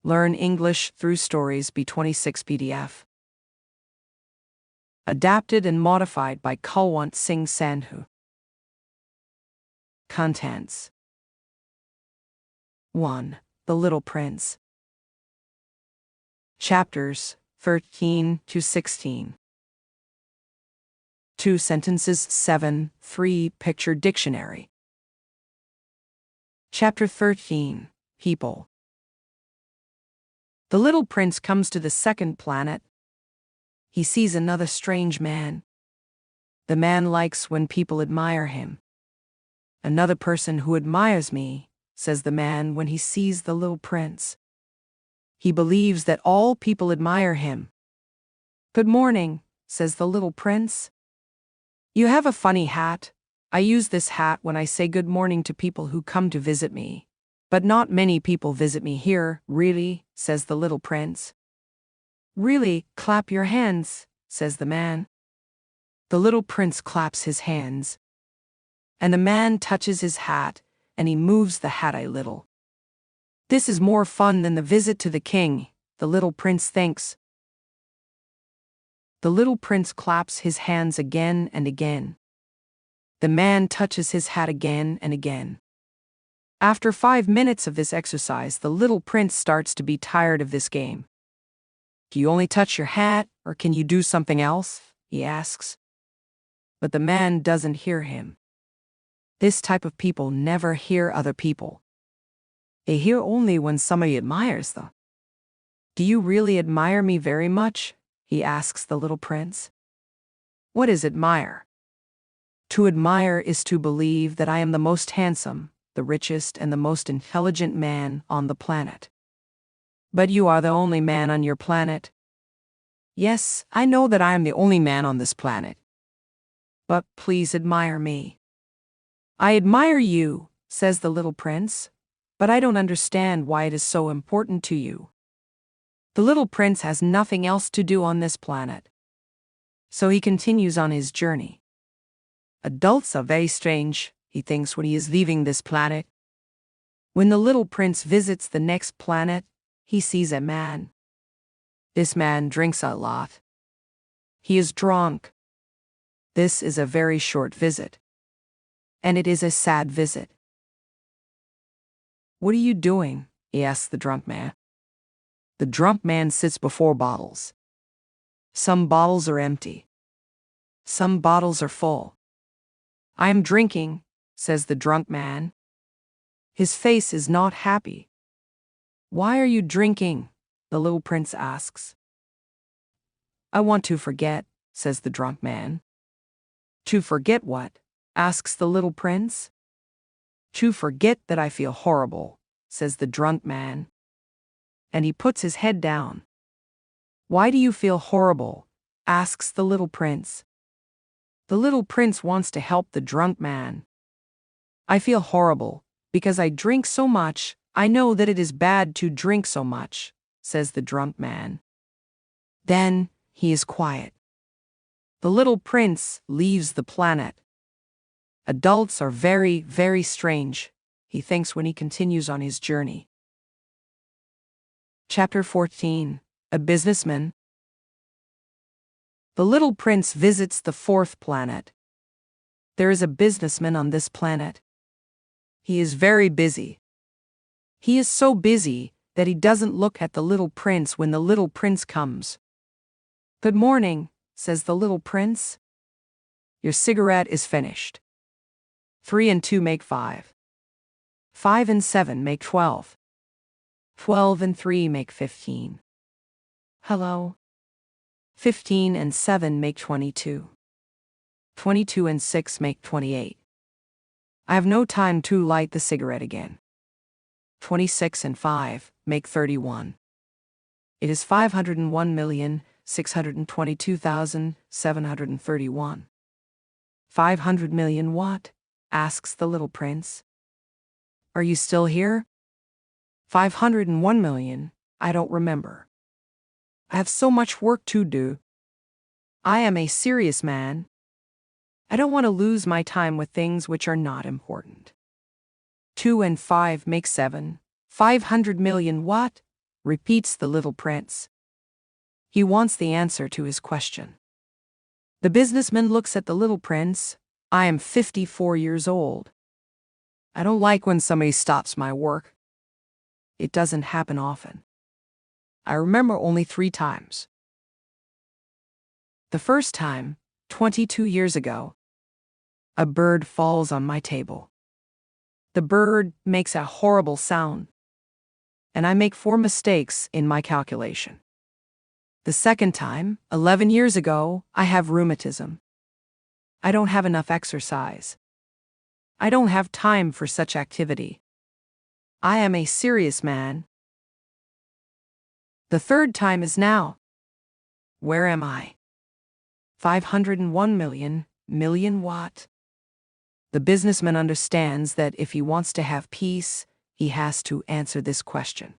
Learn English through stories B26 PDF. Adapted and modified by Kulwant Singh Sandhu. Contents. 1. The Little Prince. Chapters 13 to 16. 2 sentences 7, 3 picture dictionary. Chapter 13. People. The little prince comes to the second planet. He sees another strange man. The man likes when people admire him. Another person who admires me, says the man when he sees the little prince. He believes that all people admire him. Good morning, says the little prince. You have a funny hat. I use this hat when I say good morning to people who come to visit me. But not many people visit me here, really, says the little prince. Really, clap your hands, says the man. The little prince claps his hands. And the man touches his hat, and he moves the hat a little. This is more fun than the visit to the king, the little prince thinks. The little prince claps his hands again and again. The man touches his hat again and again. After 5 minutes of this exercise, the little prince starts to be tired of this game. Do you only touch your hat, or can you do something else? He asks. But the man doesn't hear him. This type of people never hear other people. They hear only when somebody admires them. Do you really admire me very much? He asks the little prince. What is admire? To admire is to believe that I am the most handsome, the richest and the most intelligent man on the planet. But you are the only man on your planet. Yes, I know that I am the only man on this planet. But please admire me. I admire you, says the little prince, but I don't understand why it is so important to you. The little prince has nothing else to do on this planet. So he continues on his journey. Adults are very strange, he thinks when he is leaving this planet. When the little prince visits the next planet, he sees a man. This man drinks a lot. He is drunk. This is a very short visit. And it is a sad visit. What are you doing? He asks the drunk man. The drunk man sits before bottles. Some bottles are empty. Some bottles are full. I am drinking, says the drunk man. His face is not happy. Why are you drinking? The little prince asks. I want to forget, says the drunk man. To forget what? Asks the little prince. To forget that I feel horrible, says the drunk man. And he puts his head down. Why do you feel horrible? Asks the little prince. The little prince wants to help the drunk man. I feel horrible because I drink so much. I know that it is bad to drink so much, says the drunk man. Then he is quiet. The little prince leaves the planet. Adults are very, very strange, he thinks when he continues on his journey. Chapter 14. A Businessman. The little prince visits the 4th planet. There is a businessman on this planet. He is very busy. He is so busy that he doesn't look at the little prince when the little prince comes. Good morning, says the little prince. Your cigarette is finished. 3 and 2 make 5. 5 and 7 make 12. 12 and 3 make 15. Hello. 15 and 7 make 22. 22 and 6 make 28. I have no time to light the cigarette again. 26 and 5 make 31. It is 501,622,731. 500 million what? Asks the little prince. Are you still here? 501 million, I don't remember. I have so much work to do. I am a serious man. I don't want to lose my time with things which are not important. 2 and 5 make 7. 500 million what? repeats the little prince. He wants the answer to his question. The businessman looks at the little prince. I am 54 years old. I don't like when somebody stops my work. It doesn't happen often. I remember only 3 times. The first time, 22 years ago, a bird falls on my table. The bird makes a horrible sound, and I make 4 mistakes in my calculation. The second time, 11 years ago, I have rheumatism. I don't have enough exercise. I don't have time for such activity. I am a serious man. The third time is now. Where am I? 501 million what? The businessman understands that if he wants to have peace, he has to answer this question.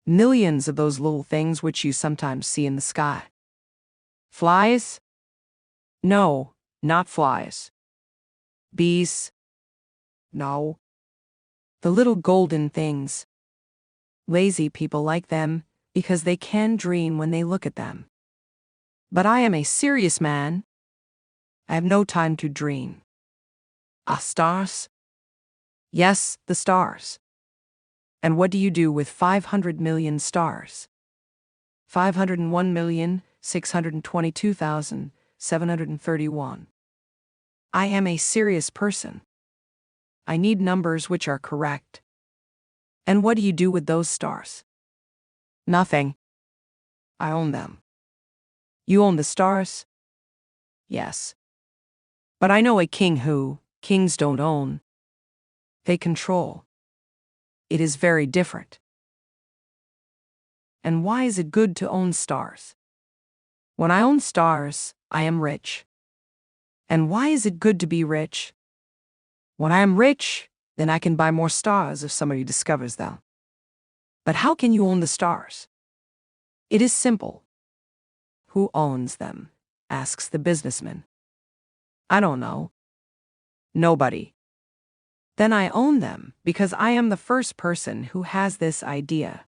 Millions of those little things which you sometimes see in the sky. Flies? No, not flies. Bees? No. The little golden things. Lazy people like them because they can dream when they look at them. But I am a serious man. I have no time to dream. Stars? Yes, the stars. And what do you do with 500 million stars? 501,622,731. I am a serious person. I need numbers which are correct. And what do you do with those stars? Nothing. I own them. You own the stars? Yes. But I know a king who kings don't own. They control. It is very different. And why is it good to own stars? When I own stars, I am rich. And why is it good to be rich? When I am rich, then I can buy more stars if somebody discovers them. But how can you own the stars? It is simple. Who owns them? Asks the businessman. I don't know. Nobody. Then I own them because I am the first person who has this idea.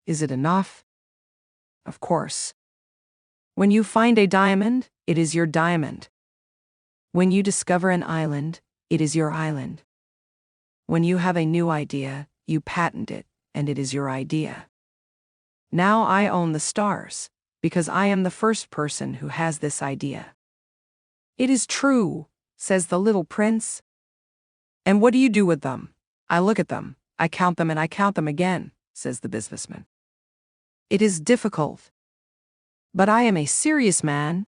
Is it enough? Of course. When you find a diamond, it is your diamond. When you discover an island, it is your island. When you have a new idea, you patent it, and it is your idea. Now I own the stars, because I am the first person who has this idea. It is true, says the little prince. And what do you do with them? I look at them, I count them and I count them again, says the businessman. It is difficult. But I am a serious man.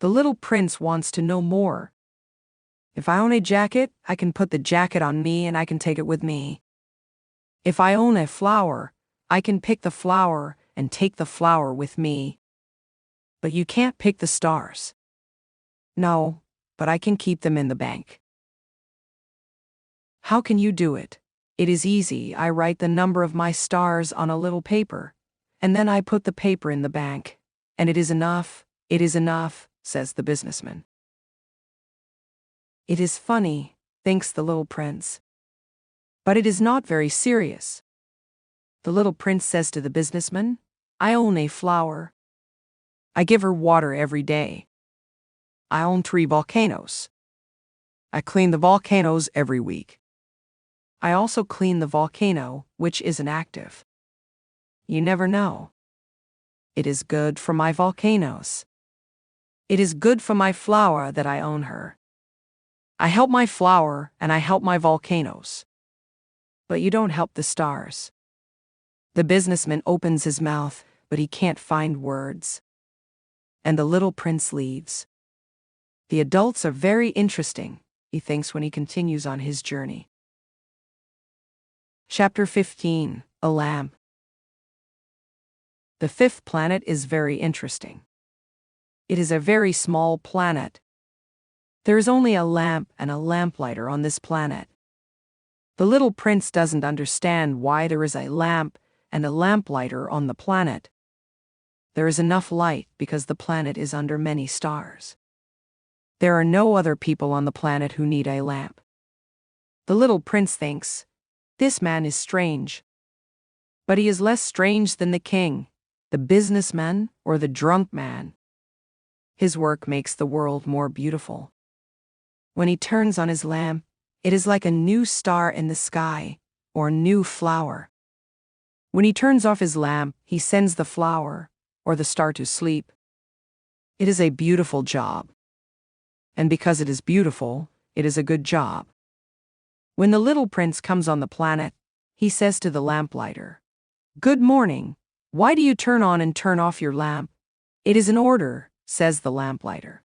The little prince wants to know more. If I own a jacket, I can put the jacket on me and I can take it with me. If I own a flower, I can pick the flower and take the flower with me. But you can't pick the stars. No, but I can keep them in the bank. How can you do it? It is easy. I write the number of my stars on a little paper, and then I put the paper in the bank. And it is enough, says the businessman. It is funny, thinks the little prince. But it is not very serious. The little prince says to the businessman, I own a flower. I give her water every day. I own 3 volcanoes. I clean the volcanoes every week. I also clean the volcano, which isn't active. You never know. It is good for my volcanoes. It is good for my flower that I own her. I help my flower and I help my volcanoes. But you don't help the stars. The businessman opens his mouth, but he can't find words. And the little prince leaves. The adults are very interesting, he thinks when he continues on his journey. Chapter 15, A Lamp. The 5th planet is very interesting. It is a very small planet. There is only a lamp and a lamplighter on this planet. The little prince doesn't understand why there is a lamp and a lamplighter on the planet. There is enough light because the planet is under many stars. There are no other people on the planet who need a lamp. The little prince thinks, this man is strange. But he is less strange than the king, the businessman, or the drunk man. His work makes the world more beautiful. When he turns on his lamp, it is like a new star in the sky, or a new flower. When he turns off his lamp, he sends the flower, or the star to sleep. It is a beautiful job. And because it is beautiful, it is a good job. When the little prince comes on the planet, he says to the lamplighter, "Good morning. Why do you turn on and turn off your lamp?" "It is an order," says the lamplighter.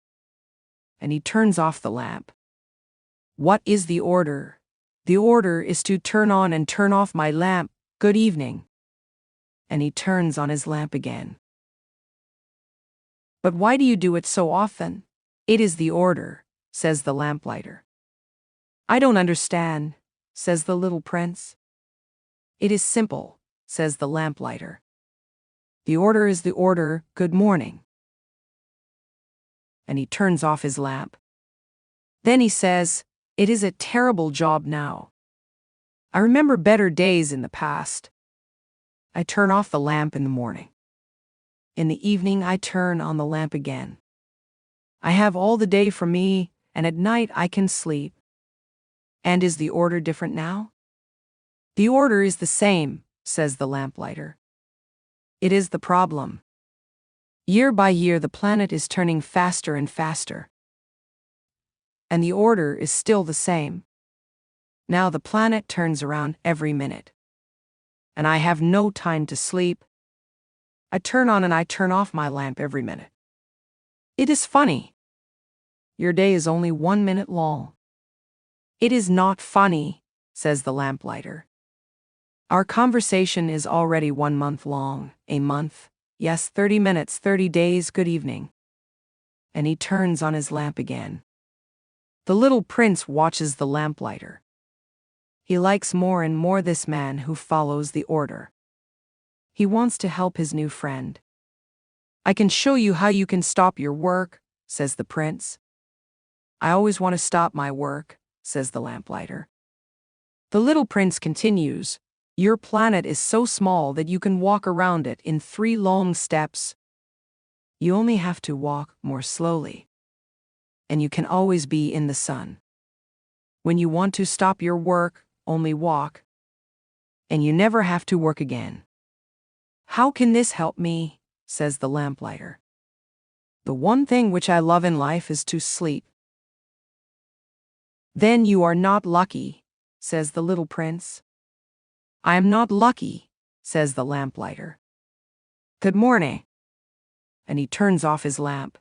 And he turns off the lamp. "What is the order?" "The order is to turn on and turn off my lamp. Good evening." And he turns on his lamp again. "But why do you do it so often?" "It is the order," says the lamplighter. "I don't understand," says the little prince. "It is simple," says the lamplighter. "The order is the order. Good morning." And he turns off his lamp. Then he says, "It is a terrible job now. I remember better days in the past. I turn off the lamp in the morning. In the evening I turn on the lamp again. I have all the day for me, and at night I can sleep." "And is the order different now?" "The order is the same," says the lamplighter. "It is the problem. Year by year the planet is turning faster and faster. And the order is still the same. Now the planet turns around every minute. And I have no time to sleep. I turn on and I turn off my lamp every minute. It is funny. Your day is only 1 minute long." "It is not funny," says the lamplighter. "Our conversation is already 1 month long. A month, yes, 30 minutes, 30 days, good evening." And he turns on his lamp again. The little prince watches the lamplighter. He likes more and more this man who follows the order. He wants to help his new friend. "I can show you how you can stop your work," says the prince. "I always want to stop my work," says the lamplighter. The little prince continues, "Your planet is so small that you can walk around it in 3 long steps. You only have to walk more slowly. And you can always be in the sun. When you want to stop your work, only walk. And you never have to work again." "How can this help me?" says the lamplighter. "The one thing which I love in life is to sleep." "Then you are not lucky," says the little prince. "I am not lucky," says the lamplighter. "Good morning." And he turns off his lamp.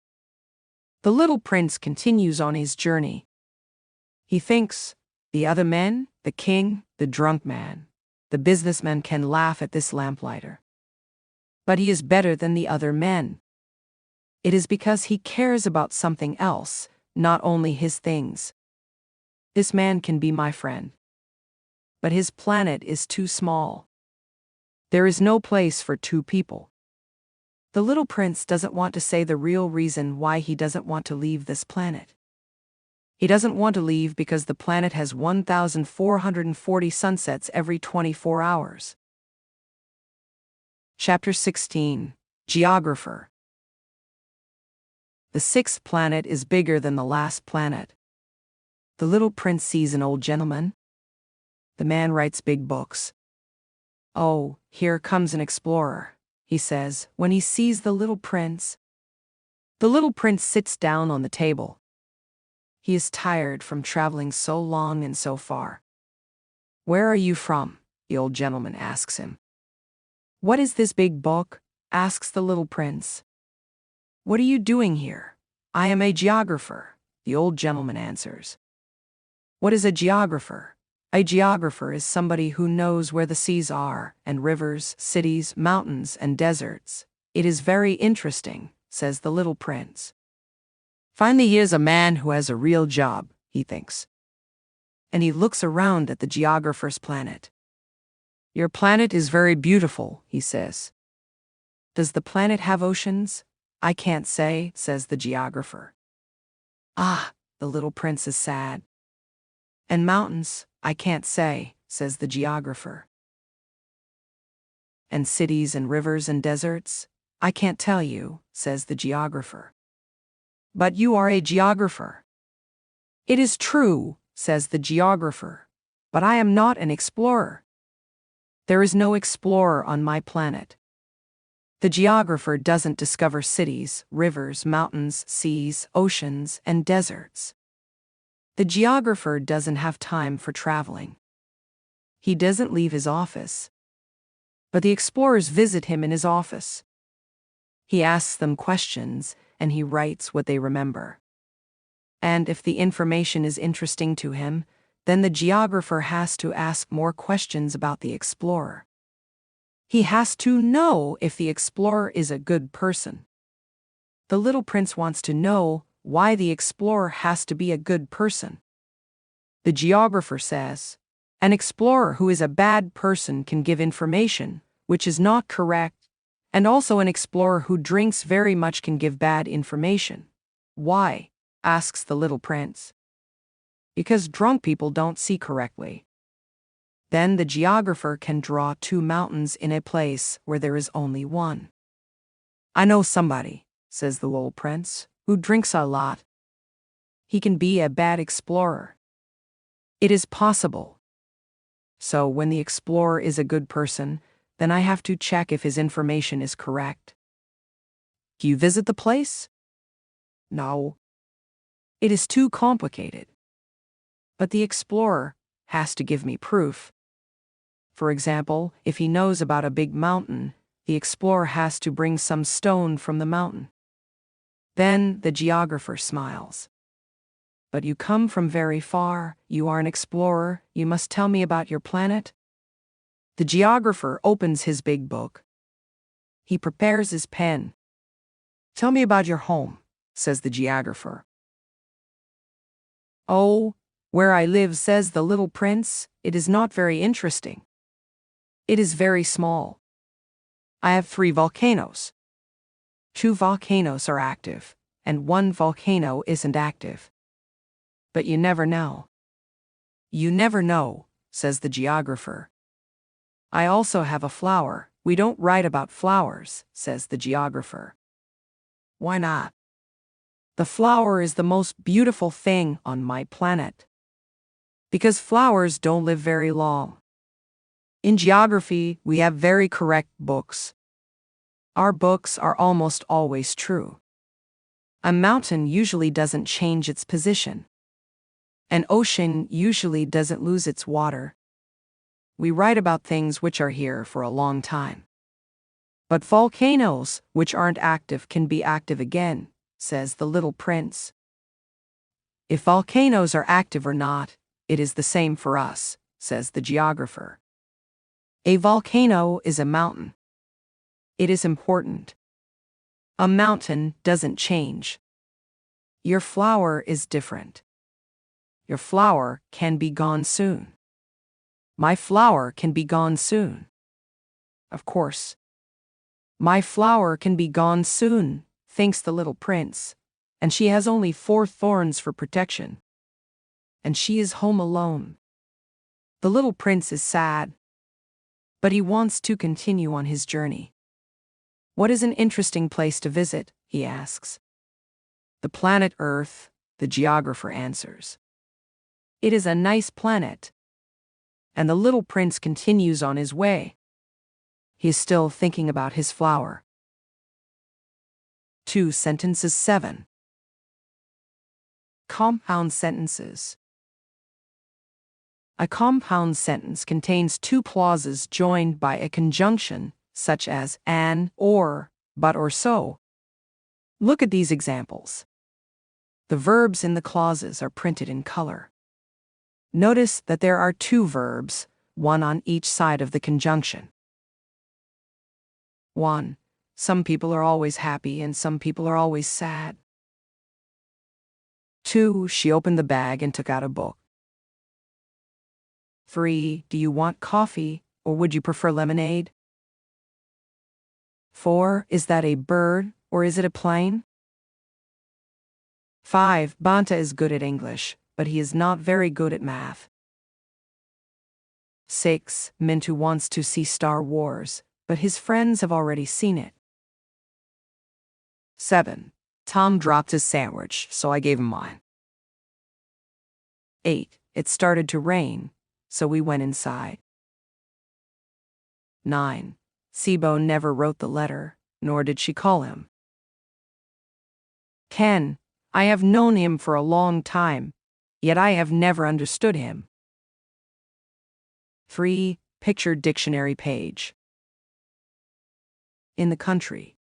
The little prince continues on his journey. He thinks, the other men, the king, the drunk man, the businessman can laugh at this lamplighter. But he is better than the other men. It is because he cares about something else, not only his things. This man can be my friend. But his planet is too small. There is no place for 2 people. The little prince doesn't want to say the real reason why he doesn't want to leave this planet. He doesn't want to leave because the planet has 1,440 sunsets every 24 hours. Chapter 16. Geographer. The 6th planet is bigger than the last planet. The little prince sees an old gentleman. The man writes big books. "Oh, here comes an explorer," he says when he sees the little prince. The little prince sits down on the table. He is tired from traveling so long and so far. "Where are you from?" the old gentleman asks him. "What is this big book?" asks the little prince. "What are you doing here?" "I am a geographer," the old gentleman answers. "What is a geographer?" "A geographer is somebody who knows where the seas are, and rivers, cities, mountains, and deserts. It is very interesting," says the little prince. Finally, here's a man who has a real job, he thinks. And he looks around at the geographer's planet. "Your planet is very beautiful," he says. "Does the planet have oceans?" "I can't say," says the geographer. "Ah," the little prince is sad. "And mountains?" "I can't say," says the geographer. And cities and rivers and deserts? I can't tell you, says the geographer. But you are a geographer. It is true, says the geographer, but I am not an explorer. There is no explorer on my planet. The geographer doesn't discover cities, rivers, mountains, seas, oceans, and deserts. The geographer doesn't have time for traveling. He doesn't leave his office. But the explorers visit him in his office. He asks them questions, and he writes what they remember. And if the information is interesting to him, then the geographer has to ask more questions about the explorer. He has to know if the explorer is a good person. The little prince wants to know why the explorer has to be a good person. The geographer says, an explorer who is a bad person can give information which is not correct, and also an explorer who drinks very much can give bad information. Why? Asks the little prince. Because drunk people don't see correctly. Then the geographer can draw two mountains in a place where there is only one. I know somebody, says the little prince, who drinks a lot. He can be a bad explorer. It is possible. So when the explorer is a good person, then I have to check if his information is correct. Do you visit the place? No. It is too complicated. But the explorer has to give me proof. For example, if he knows about a big mountain, the explorer has to bring some stone from the mountain. Then the geographer smiles. But you come from very far, you are an explorer, you must tell me about your planet. The geographer opens his big book. He prepares his pen. Tell me about your home, says the geographer. Oh, where I live, says the little prince, it is not very interesting. It is very small. I have 3 volcanoes. 2 volcanoes are active, and 1 volcano isn't active. But you never know. You never know, says the geographer. I also have a flower. We don't write about flowers, says the geographer. Why not? The flower is the most beautiful thing on my planet. Because flowers don't live very long. In geography, we have very correct books. Our books are almost always true. A mountain usually doesn't change its position. An ocean usually doesn't lose its water. We write about things which are here for a long time. But volcanoes, which aren't active, can be active again, says the little prince. If volcanoes are active or not, it is the same for us, says the geographer. A volcano is a mountain. It is important. A mountain doesn't change. Your flower is different. Your flower can be gone soon. My flower can be gone soon. Of course. My flower can be gone soon, thinks the little prince, and she has only 4 thorns for protection. And she is home alone. The little prince is sad, but he wants to continue on his journey. What is an interesting place to visit? He asks. The planet Earth, the geographer answers. It is a nice planet. And the little prince continues on his way. He is still thinking about his flower. 2 sentences 7. Compound sentences. A compound sentence contains 2 clauses joined by a conjunction, such as an, or, but, or so. Look at these examples. The verbs in the clauses are printed in color. Notice that there are 2 verbs, one on each side of the conjunction. 1. Some people are always happy and some people are always sad. 2. She opened the bag and took out a book. 3. Do you want coffee, or would you prefer lemonade? 4. Is that a bird, or is it a plane? 5. Banta is good at English, but he is not very good at math. 6. Mintu wants to see Star Wars, but his friends have already seen it. 7. Tom dropped his sandwich, so I gave him mine. 8. It started to rain, so we went inside. 9. Sibo never wrote the letter, nor did she call him. 10. I have known him for a long time, yet I have never understood him. 3. Picture dictionary page. In the country.